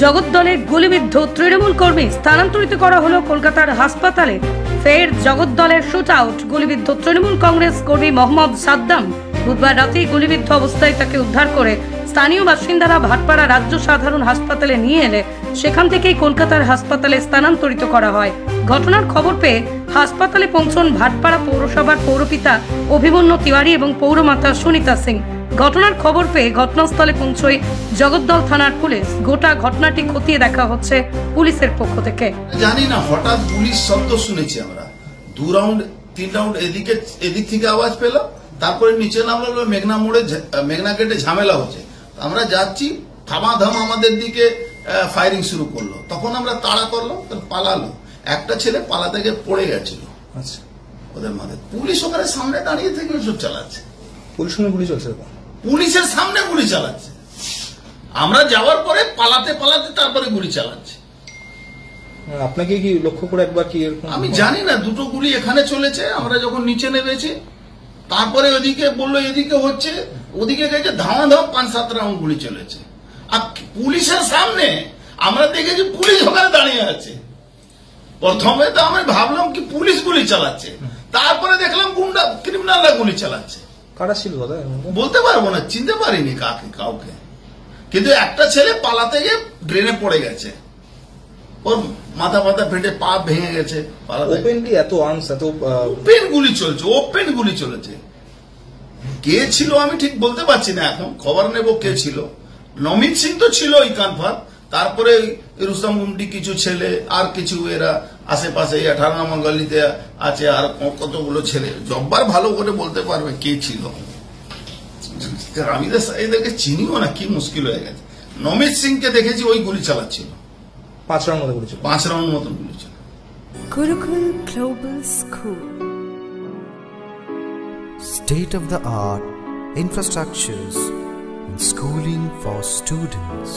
জগদ্দলে গুলিবিদ্ধ তৃণমূল কর্মী স্থানান্তরিত করা হলো কলকাতার হাসপাতালে। ফের জগদ্দলের শুট আউট। গুলিবিদ্ধ তৃণমূল কংগ্রেস কর্মী মোহাম্মদ সাদ্দাম বুধবার রাতেই গুলিবিদ্ধ অবস্থায় তাকে উদ্ধার করে স্থানীয় বাসিন্দারা ভাটপাড়া রাজ্য সাধারণ হাসপাতালে নিয়ে এলে সেখান থেকেই কলকাতার হাসপাতালে স্থানান্তরিত করা হয়। ঘটনার খবর পেয়ে হাসপাতালে পৌঁছন ভাটপাড়া পৌরসভার পৌরপিতা অভিমন্যু তিওয়ারি এবং পৌরমাতা সুনিতা সিং। ঘটনার খবর পেয়ে ঘটনাস্থলে পৌঁছয় জগদ্দল থানার পুলিশ। গোটা ঘটনাটি খতিয়ে দেখা হচ্ছে পুলিশের পক্ষ থেকে। জানি না, হঠাৎ পুলিশ শব্দ শুনেছি আমরা, 2 রাউন্ড 3 রাউন্ড এদিক থেকে আওয়াজ পেলাম, তারপরে নিচে নামলো মেঘনা মোড়ে, মেঘনা গেটে ঝামেলা হচ্ছে। আমরা যাচ্ছি, থামাধাম আমাদের দিকে ফায়ারিং শুরু করলো। তখন আমরা তাড়া করলাম, পালালো। একটা ছেলে পালা থেকে পড়ে গেছিল। আচ্ছা, ওদের মাঝে পুলিশ ওখানে সামনে দাঁড়িয়ে থেকে সব চালাচ্ছে। গুলি চলছে, পুলিশের সামনে গুলি চালাচ্ছে। আমরা যাওয়ার পরে পালাতে পালাতে তারপরে গুলি চালাচ্ছে। আপনাকে কি লক্ষ্য করে একবার কি? আমি জানি না, 2টো গুলি এখানে চলেছে। আমরা যখন নিচে নেমেছি, তারপরে ওদিকে বললো এদিকে হচ্ছে, ওদিকে গেছে, ধামাধাম 5-7 রাউন্ড গুলি চলেছে। আর পুলিশের সামনে আমরা দেখেছি পুলিশ ওখানে দাঁড়িয়ে আছে। প্রথমে তো আমি ভাবলাম কি পুলিশ গুলি চালাচ্ছে, তারপরে দেখলাম গুন্ডা ক্রিমিনালরা গুলি চালাচ্ছে। কারা ছিল দাদা বলতে পারবো না, চিনতে পারিনি কাউকে। কিন্তু একটা ছেলে পালাতে গিয়ে ড্রেনে পড়ে গেছে, ওর মাথা ফেটে পা ভেঙে গেছে। ওপেন গুলি চলছে, ওপেন গুলি চলেছে। কে ছিল আমি ঠিক বলতে পারছি না, এখন খবর নেব কে ছিল। নমিত সিং তো ছিল ওই কানফার, তারপরে রুস্তম গুমটি কিছু ছেলে, আর কিছু এরা আশেপাশে 18 নম্বর গলিতে আছে, আর কতগুলো ছেলে। জব্বার ভালো করে বলতে পারবে কে ছিল। আমি এদেরকে চিনিও না, কি মুশকিল হয়ে গেছে। নমিত সিংকে দেখেছি ওই গুলি চালাচ্ছিল, 5 রাউন্ড মতো গুলি ছিল, 5 রাউন্ড মতন গুলি ছিল। Gurukul Global School. State-of-the-art infrastructures and schooling for students.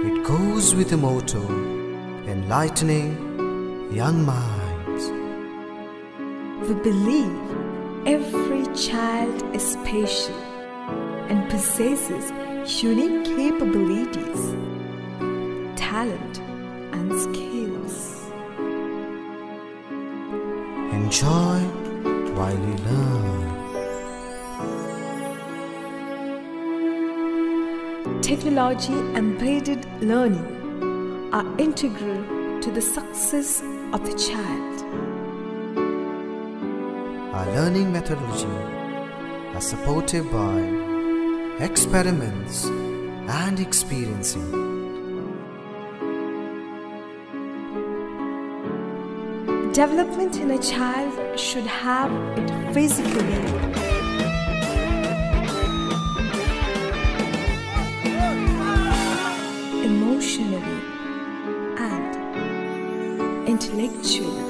It goes with a motto, enlightening young minds. We believe every child is special and possesses unique capabilities, talent and skills. Enjoy while you learn. Technology embedded learning are integral to the success of the child. Our learning methodology are supported by experiments and experiencing. Development in a child should have it physically, emotionally, and intellectually.